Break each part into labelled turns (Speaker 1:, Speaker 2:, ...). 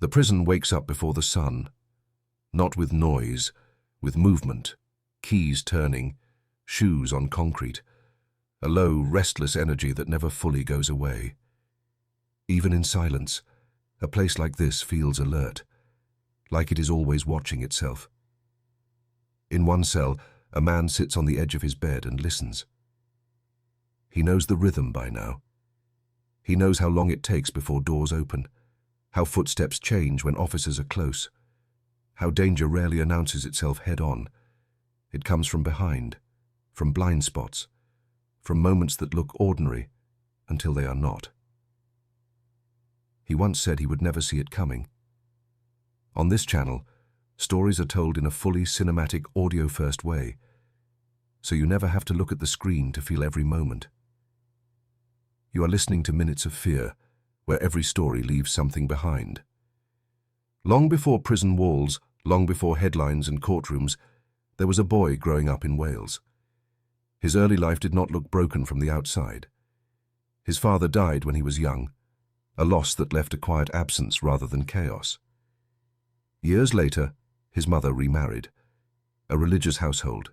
Speaker 1: The prison wakes up before the sun, not with noise, with movement, keys turning, shoes on concrete, a low, restless energy that never fully goes away. Even in silence, a place like this feels alert, like it is always watching itself. In one cell, a man sits on the edge of his bed and listens. He knows the rhythm by now. He knows how long it takes before doors open, how footsteps change when officers are close, how danger rarely announces itself head-on. It comes from behind, from blind spots, from moments that look ordinary until they are not. He once said he would never see it coming. On this channel, stories are told in a fully cinematic audio-first way, so you never have to look at the screen to feel every moment. You are listening to Minutes of Fear, where every story leaves something behind. Long before prison walls, long before headlines and courtrooms, there was a boy growing up in Wales. His early life did not look broken from the outside. His father died when he was young, a loss that left a quiet absence rather than chaos. Years later, his mother remarried. A religious household.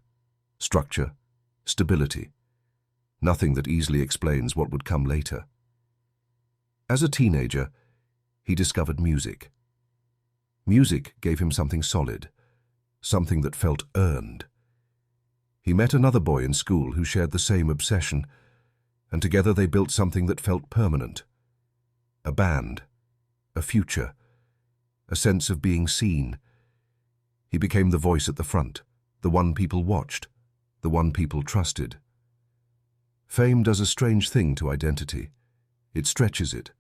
Speaker 1: Structure, stability. Nothing that easily explains what would come later. As a teenager, he discovered music. Music gave him something solid, something that felt earned. He met another boy in school who shared the same obsession, and together they built something that felt permanent. A band, a future, a sense of being seen. He became the voice at the front, the one people watched, the one people trusted. Fame does a strange thing to identity. It stretches it,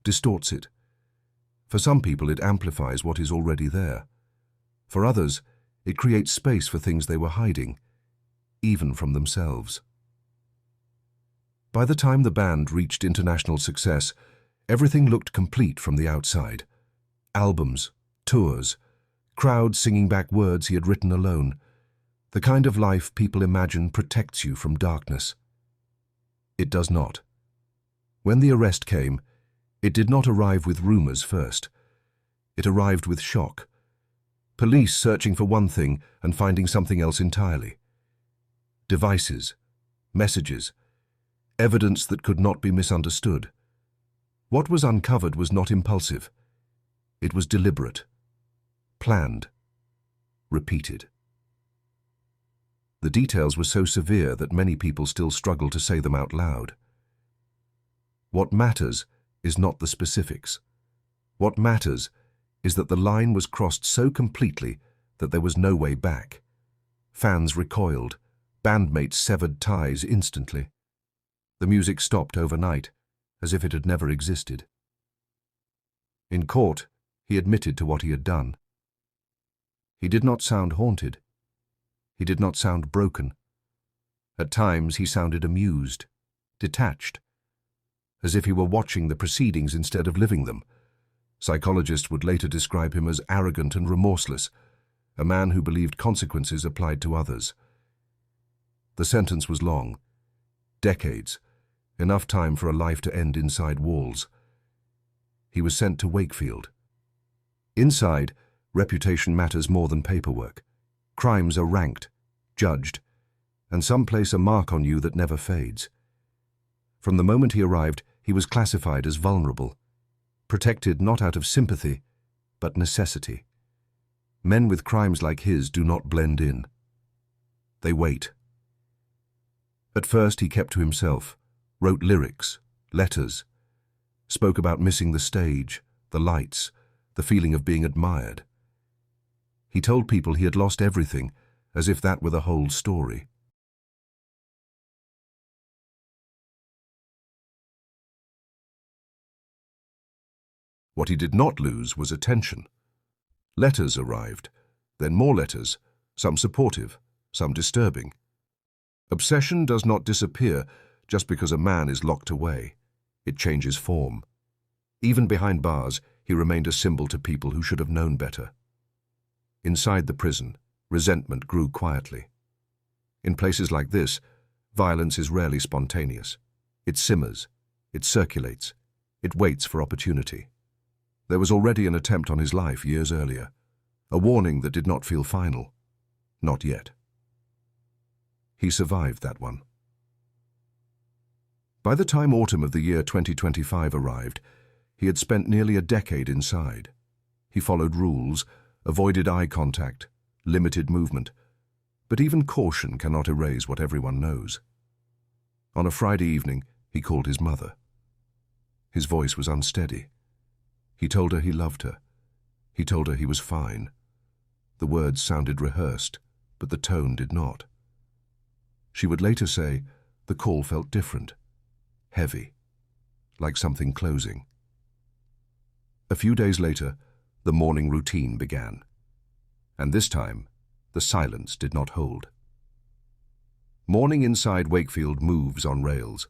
Speaker 1: distorts it. For some people, it amplifies what is already there. For others, it creates space for things they were hiding, even from themselves. By the time the band reached international success, everything looked complete from the outside. Albums, tours, crowds singing back words he had written alone. The kind of life people imagine protects you from darkness. It does not. When the arrest came, it did not arrive with rumors first. It arrived with shock. Police searching for one thing and finding something else entirely. Devices, messages, evidence that could not be misunderstood. What was uncovered was not impulsive. It was deliberate, planned, repeated. The details were so severe that many people still struggle to say them out loud. What matters is not the specifics. What matters is that the line was crossed so completely that there was no way back. Fans recoiled, bandmates severed ties instantly. The music stopped overnight, as if it had never existed. In court, he admitted to what he had done. He did not sound haunted. He did not sound broken. At times he sounded amused, detached, as if he were watching the proceedings instead of living them. Psychologists would later describe him as arrogant and remorseless, a man who believed consequences applied to others. The sentence was long, decades, enough time for a life to end inside walls. He was sent to Wakefield. Inside, reputation matters more than paperwork. Crimes are ranked, judged, and some place a mark on you that never fades. From the moment he arrived, he was classified as vulnerable, protected not out of sympathy, but necessity. Men with crimes like his do not blend in. They wait. At first he kept to himself, wrote lyrics, letters, spoke about missing the stage, the lights, the feeling of being admired. He told people he had lost everything, as if that were the whole story. What he did not lose was attention. Letters arrived, then more letters, some supportive, some disturbing. Obsession does not disappear just because a man is locked away. It changes form. Even behind bars, he remained a symbol to people who should have known better. Inside the prison, resentment grew quietly. In places like this, violence is rarely spontaneous. It simmers, it circulates, it waits for opportunity. There was already an attempt on his life years earlier, a warning that did not feel final. Not yet. He survived that one. By the time autumn of the year 2025 arrived, he had spent nearly a decade inside. He followed rules, avoided eye contact, limited movement. But even caution cannot erase what everyone knows. On a Friday evening, he called his mother. His voice was unsteady. He told her he loved her. He told her he was fine. The words sounded rehearsed, but the tone did not. She would later say the call felt different, heavy, like something closing. A few days later, the morning routine began. And this time, the silence did not hold. Morning inside Wakefield moves on rails.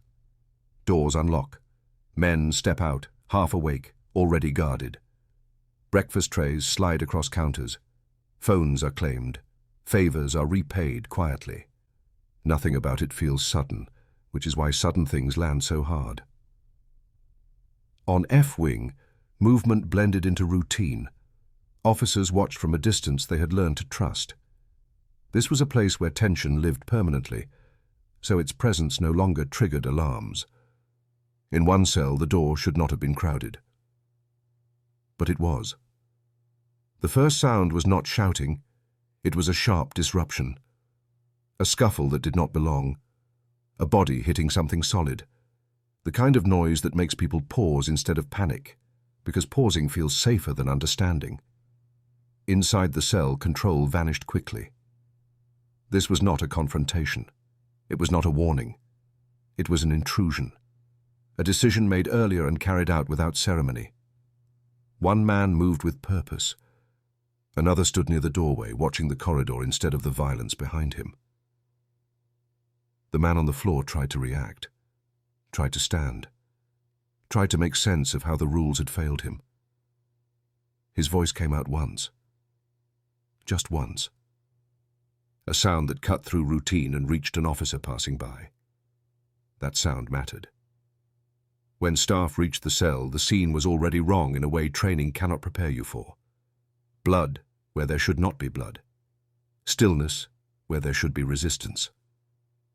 Speaker 1: Doors unlock. Men step out, half awake, already guarded. Breakfast trays slide across counters. Phones are claimed. Favors are repaid quietly. Nothing about it feels sudden, which is why sudden things land so hard. On F Wing, movement blended into routine. Officers watched from a distance they had learned to trust. This was a place where tension lived permanently, so its presence no longer triggered alarms. In one cell, the door should not have been crowded. But it was. The first sound was not shouting, it was a sharp disruption. A scuffle that did not belong. A body hitting something solid. The kind of noise that makes people pause instead of panic, because pausing feels safer than understanding. Inside the cell, control vanished quickly. This was not a confrontation. It was not a warning. It was an intrusion. A decision made earlier and carried out without ceremony. One man moved with purpose. Another stood near the doorway, watching the corridor instead of the violence behind him. The man on the floor tried to react, tried to stand, tried to make sense of how the rules had failed him. His voice came out once. Just once. A sound that cut through routine and reached an officer passing by. That sound mattered. When staff reached the cell, the scene was already wrong in a way training cannot prepare you for. Blood where there should not be blood. Stillness where there should be resistance.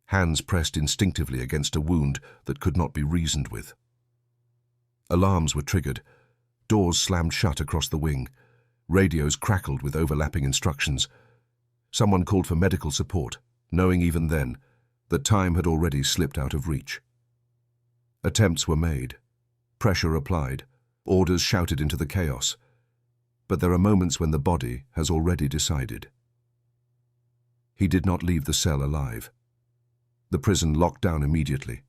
Speaker 1: Hands pressed instinctively against a wound that could not be reasoned with. Alarms were triggered. Doors slammed shut across the wing. Radios crackled with overlapping instructions. Someone called for medical support, knowing even then that time had already slipped out of reach. Attempts were made. Pressure applied. Orders shouted into the chaos. But there are moments when the body has already decided. He did not leave the cell alive. The prison locked down immediately.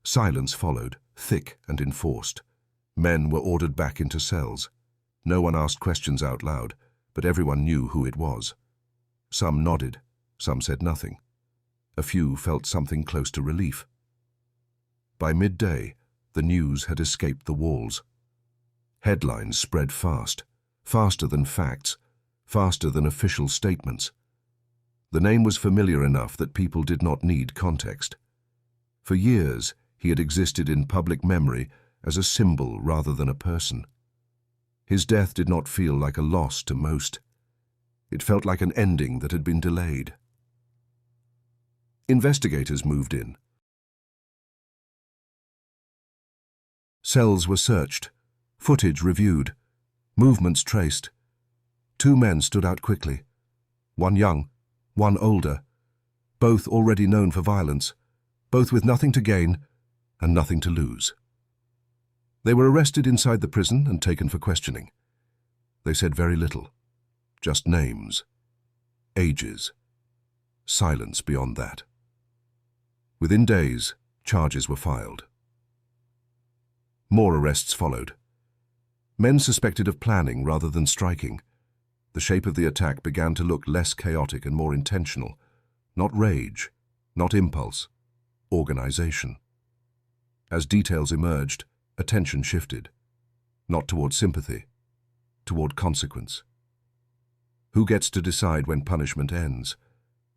Speaker 1: Silence followed, thick and enforced. Men were ordered back into cells. No one asked questions out loud, but everyone knew who it was. Some nodded, some said nothing. A few felt something close to relief. By midday, the news had escaped the walls. Headlines spread fast, faster than facts, faster than official statements. The name was familiar enough that people did not need context. For years, he had existed in public memory as a symbol rather than a person. His death did not feel like a loss to most. It felt like an ending that had been delayed. Investigators moved in. Cells were searched, footage reviewed, movements traced. 2 men stood out quickly. One young, one older, both already known for violence, both with nothing to gain and nothing to lose. They were arrested inside the prison and taken for questioning. They said very little, just names, ages, silence beyond that. Within days, charges were filed. More arrests followed. Men suspected of planning rather than striking. The shape of the attack began to look less chaotic and more intentional. Not rage, not impulse, organization. As details emerged, attention shifted. Not toward sympathy, toward consequence. Who gets to decide when punishment ends?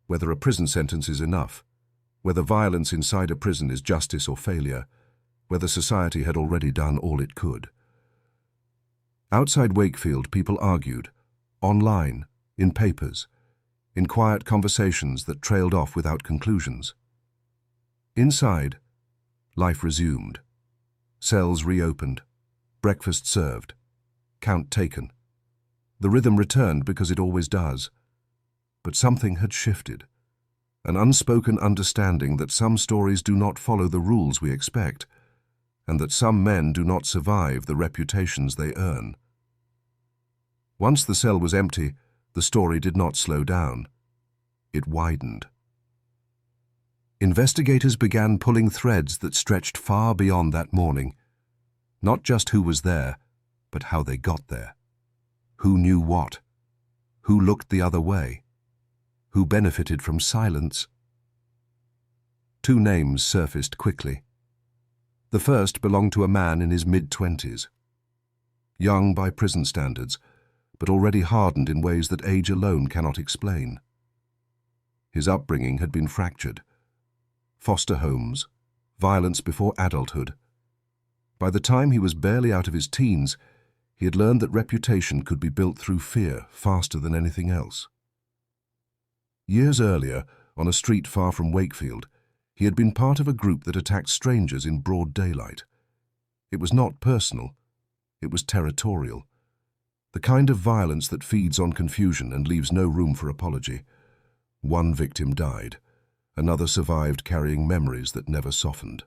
Speaker 1: Whether a prison sentence is enough? Whether violence inside a prison is justice or failure? Whether society had already done all it could? Outside Wakefield, people argued, online, in papers, in quiet conversations that trailed off without conclusions. Inside, life resumed. Cells reopened, breakfast served, count taken. The rhythm returned because it always does. But something had shifted. An unspoken understanding that some stories do not follow the rules we expect, and that some men do not survive the reputations they earn. Once the cell was empty, the story did not slow down. It widened. Investigators began pulling threads that stretched far beyond that morning. Not just who was there, but how they got there. Who knew what? Who looked the other way? Who benefited from silence? Two names surfaced quickly. The first belonged to a man in his mid-20s. Young by prison standards, but already hardened in ways that age alone cannot explain. His upbringing had been fractured. Foster homes, violence before adulthood. By the time he was barely out of his teens, he had learned that reputation could be built through fear faster than anything else. Years earlier, on a street far from Wakefield, he had been part of a group that attacked strangers in broad daylight. It was not personal, it was territorial. The kind of violence that feeds on confusion and leaves no room for apology. One victim died. Another survived carrying memories that never softened.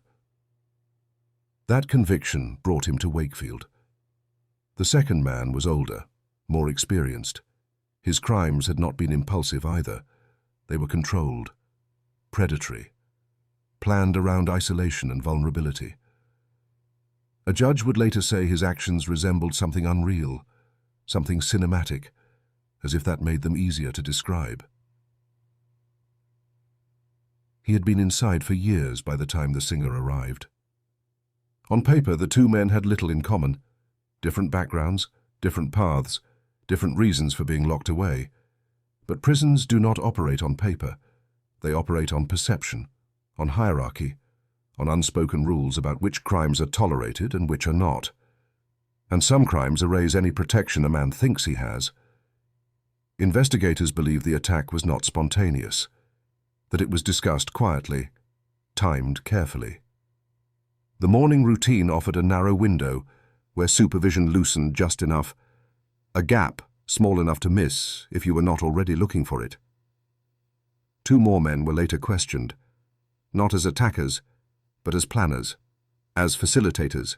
Speaker 1: That conviction brought him to Wakefield. The second man was older, more experienced. His crimes had not been impulsive either. They were controlled, predatory, planned around isolation and vulnerability. A judge would later say his actions resembled something unreal, something cinematic, as if that made them easier to describe. He had been inside for years by the time the singer arrived. On paper, the two men had little in common. Different backgrounds, different paths, different reasons for being locked away. But prisons do not operate on paper. They operate on perception, on hierarchy, on unspoken rules about which crimes are tolerated and which are not. And some crimes erase any protection a man thinks he has. Investigators believe the attack was not spontaneous, that it was discussed quietly, timed carefully. The morning routine offered a narrow window where supervision loosened just enough, a gap small enough to miss if you were not already looking for it. Two more men were later questioned, not as attackers, but as planners, as facilitators,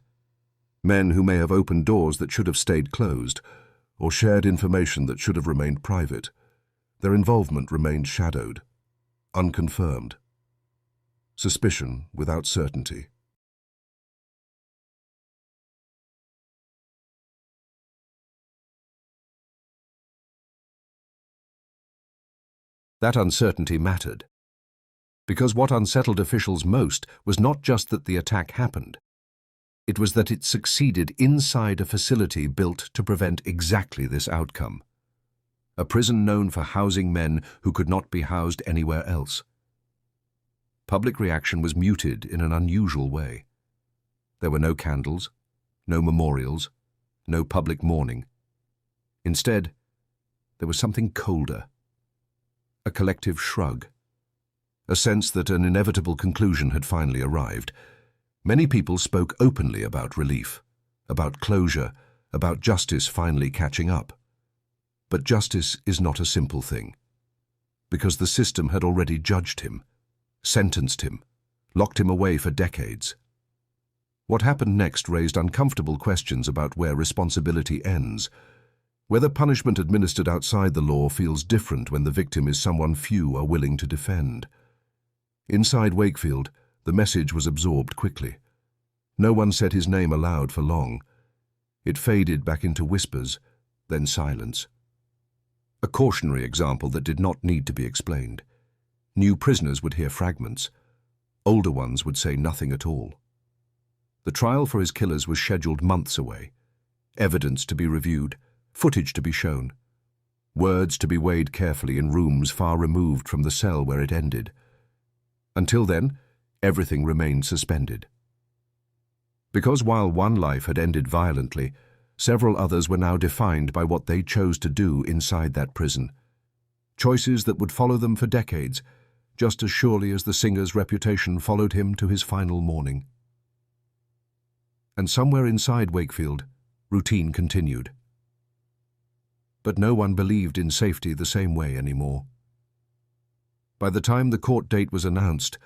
Speaker 1: men who may have opened doors that should have stayed closed, or shared information that should have remained private. Their involvement remained shadowed, unconfirmed. Suspicion without certainty. That uncertainty mattered, because what unsettled officials most was not just that the attack happened. It was that it succeeded inside a facility built to prevent exactly this outcome. A prison known for housing men who could not be housed anywhere else. Public reaction was muted in an unusual way. There were no candles, no memorials, no public mourning. Instead, there was something colder. A collective shrug. A sense that an inevitable conclusion had finally arrived. Many people spoke openly about relief, about closure, about justice finally catching up. But justice is not a simple thing, because the system had already judged him, sentenced him, locked him away for decades. What happened next raised uncomfortable questions about where responsibility ends, whether punishment administered outside the law feels different when the victim is someone few are willing to defend. Inside Wakefield, the message was absorbed quickly. No one said his name aloud for long. It faded back into whispers, then silence. A cautionary example that did not need to be explained. New prisoners would hear fragments. Older ones would say nothing at all. The trial for his killers was scheduled months away. Evidence to be reviewed, footage to be shown. Words to be weighed carefully in rooms far removed from the cell where it ended. Until then, everything remained suspended. Because while one life had ended violently, Several others were now defined by what they chose to do inside that prison. Choices that would follow them for decades, just as surely as the singer's reputation followed him to his final morning. And somewhere inside Wakefield, routine continued. But no one believed in safety the same way anymore. By the time the court date was announced,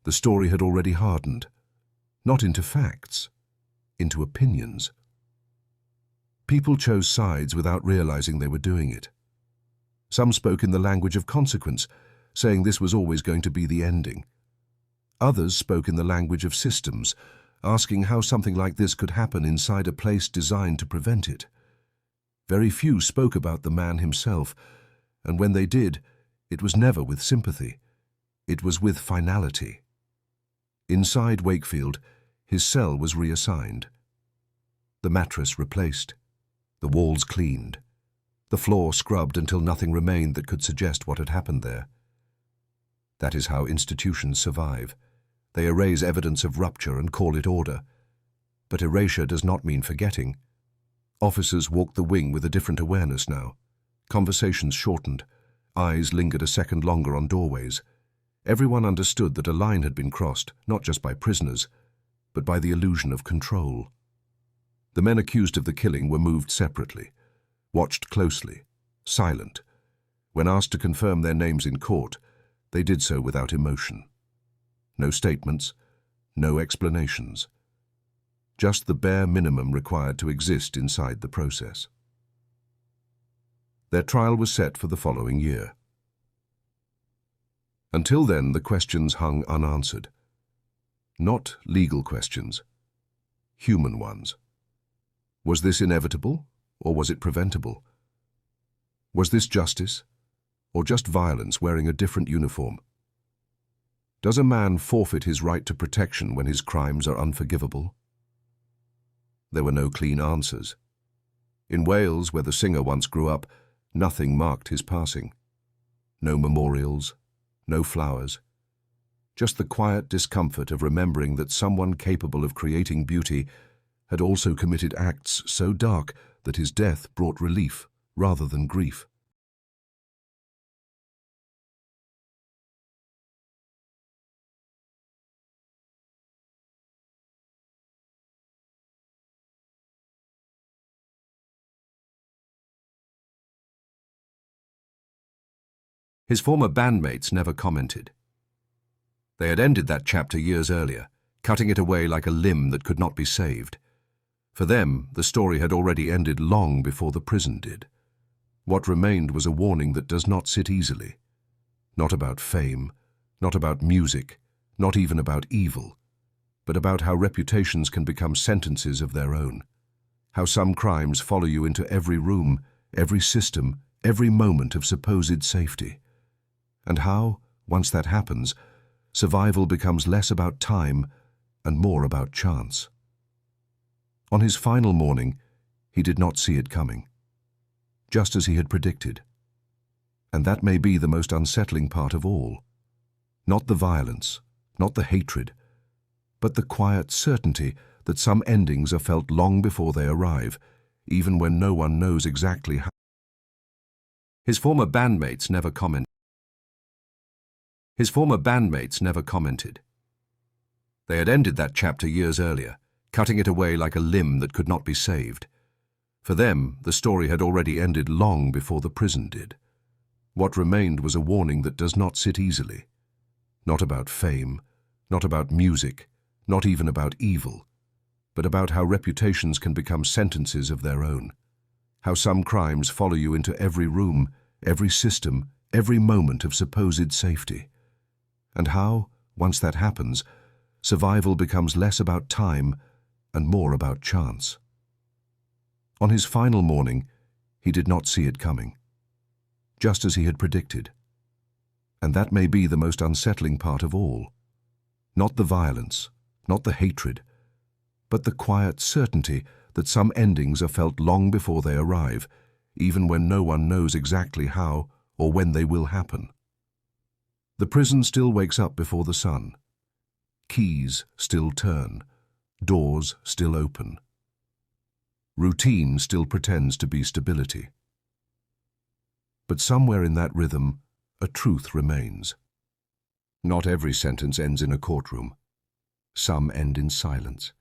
Speaker 1: the story had already hardened, not into facts, into opinions. People chose sides without realizing they were doing it. Some spoke in the language of consequence, saying this was always going to be the ending. Others spoke in the language of systems, asking how something like this could happen inside a place designed to prevent it. Very few spoke about the man himself, and when they did, it was never with sympathy. It was with finality. Inside Wakefield, his cell was reassigned. The mattress replaced, the walls cleaned, the floor scrubbed until nothing remained that could suggest what had happened there. That is how institutions survive. They erase evidence of rupture and call it order. But erasure does not mean forgetting. Officers walked the wing with a different awareness now. Conversations shortened. Eyes lingered a second longer on doorways. Everyone understood that a line had been crossed, not just by prisoners, but by the illusion of control. The men accused of the killing were moved separately, watched closely, silent. When asked to confirm their names in court, they did so without emotion. No statements, no explanations. Just the bare minimum required to exist inside the process. Their trial was set for the following year. Until then, the questions hung unanswered. Not legal questions, human ones. Was this inevitable, or was it preventable? Was this justice, or just violence wearing a different uniform? Does a man forfeit his right to protection when his crimes are unforgivable? There were no clean answers. In Wales, where the singer once grew up, nothing marked his passing. No memorials, no flowers. Just the quiet discomfort of remembering that someone capable of creating beauty had also committed acts so dark that his death brought relief rather than grief. His former bandmates never commented. They had ended that chapter years earlier, cutting it away like a limb that could not be saved. For them, the story had already ended long before the prison did. What remained was a warning that does not sit easily. Not about fame, not about music, not even about evil, but about how reputations can become sentences of their own. How some crimes follow you into every room, every system, every moment of supposed safety. And how, once that happens, survival becomes less about time and more about chance. On his final morning, he did not see it coming, just as he had predicted. And that may be the most unsettling part of all. Not the violence, not the hatred, but the quiet certainty that some endings are felt long before they arrive, even when no one knows exactly how. His former bandmates never commented. They had ended that chapter years earlier, cutting it away like a limb that could not be saved. For them, the story had already ended long before the prison did. What remained was a warning that does not sit easily. Not about fame, not about music, not even about evil, but about how reputations can become sentences of their own. How some crimes follow you into every room, every system, every moment of supposed safety. And how, once that happens, survival becomes less about time and more about chance. On his final morning, he did not see it coming, just as he had predicted. And that may be the most unsettling part of all. Not the violence, not the hatred, but the quiet certainty that some endings are felt long before they arrive, even when no one knows exactly how or when they will happen. The prison still wakes up before the sun. Keys still turn, doors still open. Routine still pretends to be stability. But somewhere in that rhythm, a truth remains. Not every sentence ends in a courtroom. Some end in silence.